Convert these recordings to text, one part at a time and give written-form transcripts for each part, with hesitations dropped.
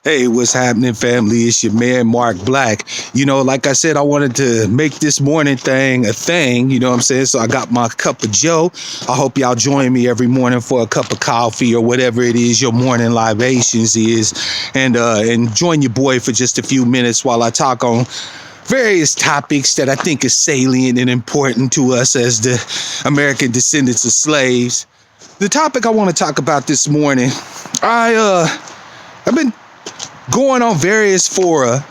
Hey, what's happening, family? It's your man, Mark Black. Like I said, I wanted to make this morning thing a thing, you know what I'm saying? So I got my cup of Joe. I hope y'all join me every morning for a cup of coffee or whatever it is your morning libations is. And join your boy for just a few minutes while I talk on various topics that I think is salient and important to us as the American descendants of slaves. The topic I want to talk about this morning, I've been going on various fora,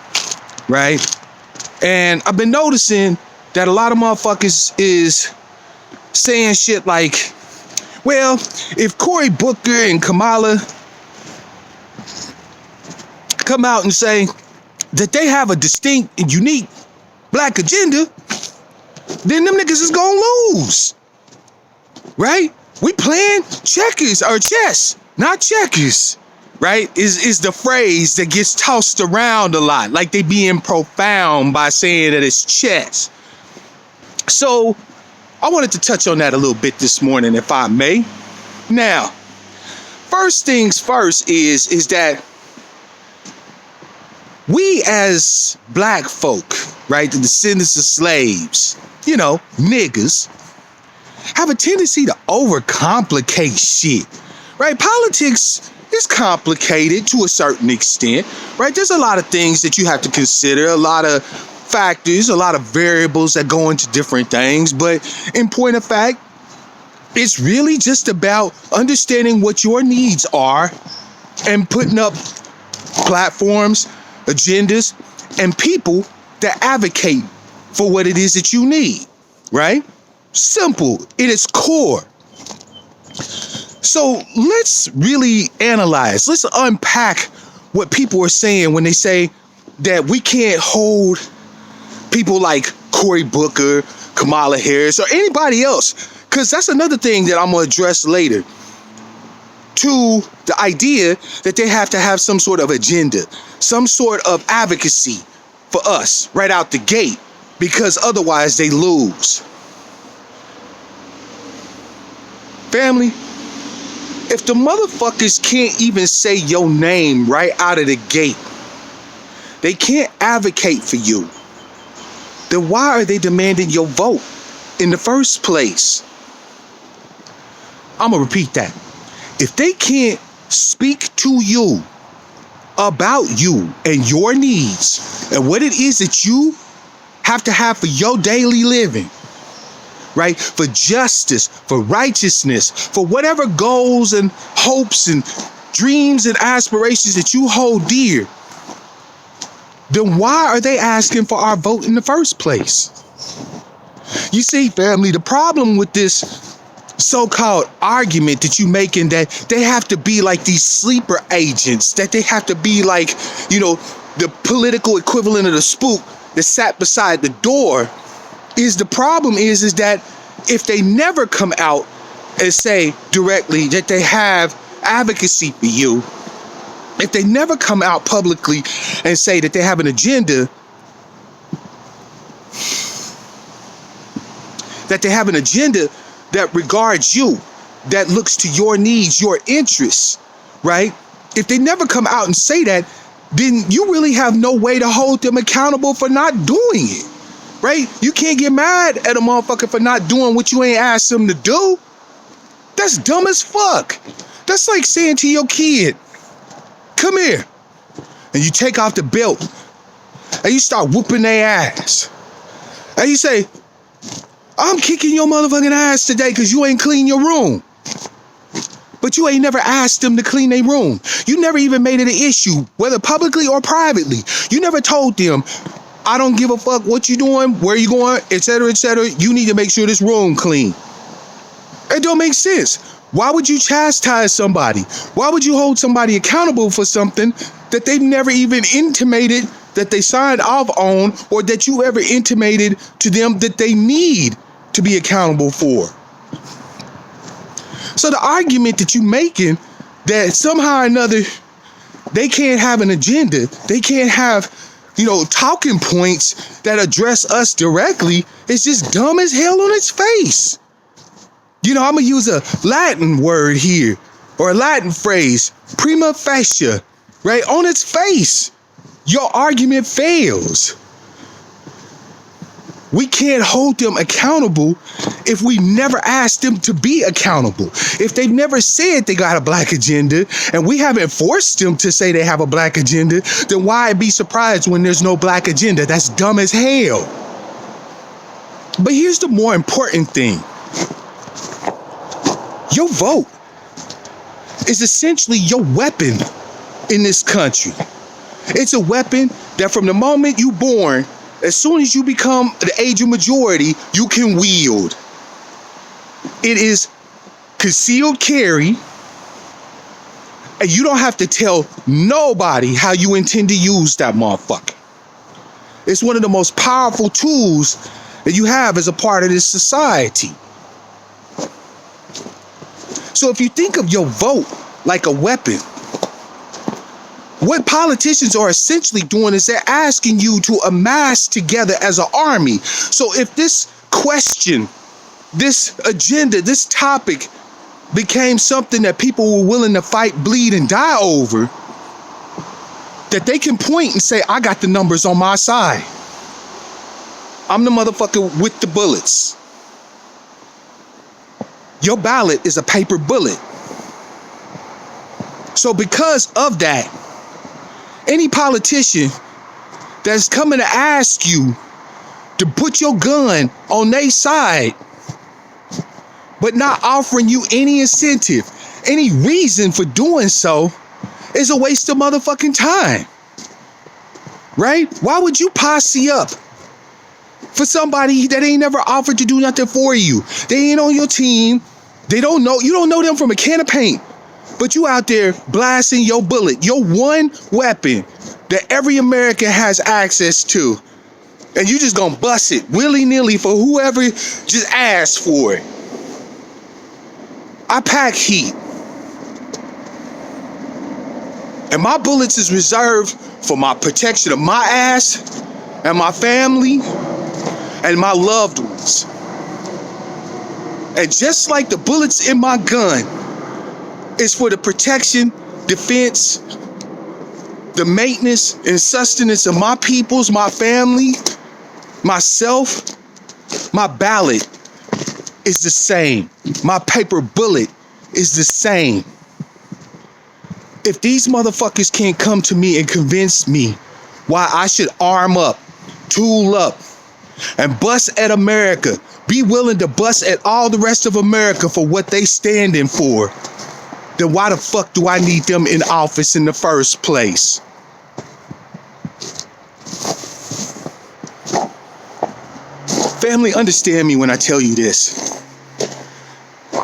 right? And I've been noticing that a lot of motherfuckers is saying shit like, well, if Cory Booker and Kamala come out and say that they have a distinct and unique black agenda, then them niggas is gonna lose, right? We playing checkers or chess, not checkers. Right, is the phrase that gets tossed around a lot, like they being profound by saying that it's chess. So I wanted to touch on that a little bit this morning, if I may. Now, first things first is that we as black folk, right, the descendants of slaves, niggas, have a tendency to overcomplicate shit, right? Politics is complicated to a certain extent, right? There's a lot of things that you have to consider, a lot of factors, a lot of variables that go into different things. But in point of fact, it's really just about understanding what your needs are and putting up platforms, agendas, and people that advocate for what it is that you need, right? Simple at its core. So let's really analyze, let's unpack what people are saying when they say that we can't hold people like Cory Booker, Kamala Harris, or anybody else, because that's another thing that I'm going to address later, to the idea that they have to have some sort of agenda, some sort of advocacy for us right out the gate, because otherwise they lose. Family, if the motherfuckers can't even say your name right out of the gate, they can't advocate for you, then why are they demanding your vote in the first place? I'm gonna repeat that. If they can't speak to you about you and your needs and what it is that you have to have for your daily living, right? For justice, for righteousness, for whatever goals and hopes and dreams and aspirations that you hold dear, then why are they asking for our vote in the first place? You see, family, the problem with this so-called argument that you making that they have to be like these sleeper agents, that they have to be like, the political equivalent of the spook that sat beside the door, is the problem is that if they never come out and say directly that they have advocacy for you, if they never come out publicly and say that they have an agenda, that regards you, that looks to your needs, your interests, right? If they never come out and say that, then you really have no way to hold them accountable for not doing it. Right? You can't get mad at a motherfucker for not doing what you ain't asked them to do. That's dumb as fuck. That's like saying to your kid, come here. And you take off the belt and you start whooping their ass. And you say, I'm kicking your motherfucking ass today because you ain't clean your room. But you ain't never asked them to clean their room. You never even made it an issue, whether publicly or privately. You never told them, I don't give a fuck what you doing, where you going, etc., etc. You need to make sure this room clean. It don't make sense. Why would you chastise somebody? Why would you hold somebody accountable for something that they've never even intimated that they signed off on, or that you ever intimated to them that they need to be accountable for? So the argument that you're making that somehow or another they can't have an agenda, they can't have talking points that address us directly, is just dumb as hell on its face. I'm going to use a Latin word here, or a Latin phrase, prima facie, right? On its face, your argument fails. We can't hold them accountable if we never ask them to be accountable. If they've never said they got a black agenda and we haven't forced them to say they have a black agenda, then why be surprised when there's no black agenda? That's dumb as hell. But here's the more important thing. Your vote is essentially your weapon in this country. It's a weapon that from the moment you're born, as soon as you become the age of majority, you can wield. It is concealed carry, and you don't have to tell nobody how you intend to use that motherfucker. It's one of the most powerful tools that you have as a part of this society. So if you think of your vote like a weapon, what politicians are essentially doing is they're asking you to amass together as an army. So if this question, this agenda, this topic became something that people were willing to fight, bleed, and die over, that they can point and say, I got the numbers on my side. I'm the motherfucker with the bullets. Your ballot is a paper bullet. So because of that, any politician that's coming to ask you to put your gun on their side, but not offering you any incentive, any reason for doing so, is a waste of motherfucking time. Right? Why would you posse up for somebody that ain't never offered to do nothing for you? They ain't on your team. They don't know, you don't know them from a can of paint. But you out there blasting your bullet, your one weapon that every American has access to. And you just gonna bust it willy-nilly for whoever just asked for it. I pack heat. And my bullets is reserved for my protection of my ass and my family and my loved ones. And just like the bullets in my gun is for the protection, defense, the maintenance and sustenance of my peoples, my family, myself, my ballot is the same. My paper bullet is the same. If these motherfuckers can't come to me and convince me why I should arm up, tool up, and bust at America, be willing to bust at all the rest of America for what they standing for, then why the fuck do I need them in office in the first place? Family, understand me when I tell you this.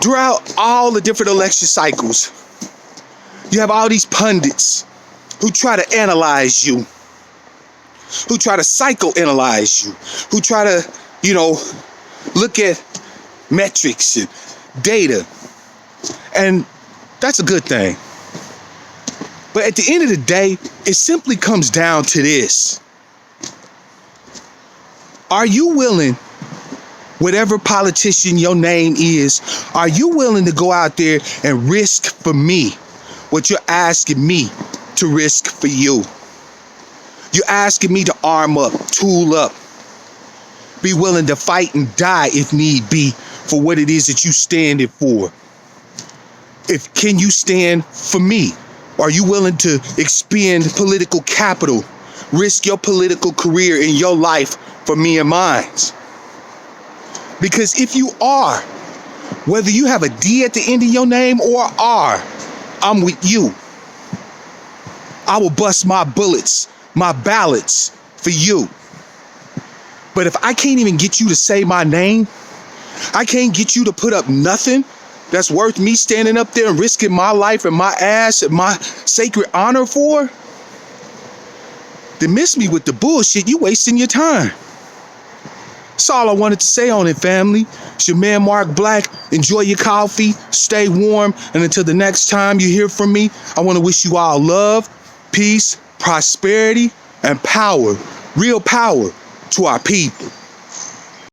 Throughout all the different election cycles, you have all these pundits who try to analyze you, who try to psychoanalyze you, who try to, look at metrics and data. And that's a good thing. But at the end of the day, it simply comes down to this. Are you willing, whatever politician your name is, are you willing to go out there and risk for me what you're asking me to risk for you? You're asking me to arm up, tool up, be willing to fight and die if need be for what it is that you standing for. Can you stand for me? Are you willing to expend political capital, risk your political career in your life for me and mine? Because if you are, whether you have a D at the end of your name or R, I'm with you. I will bust my bullets, my ballots for you. But if I can't even get you to say my name, I can't get you to put up nothing that's worth me standing up there and risking my life and my ass and my sacred honor for, then miss me with the bullshit. You wasting your time. That's all I wanted to say on it, family. It's your man, Mark Black. Enjoy your coffee. Stay warm. And until the next time you hear from me, I want to wish you all love, peace, prosperity, and power. Real power to our people.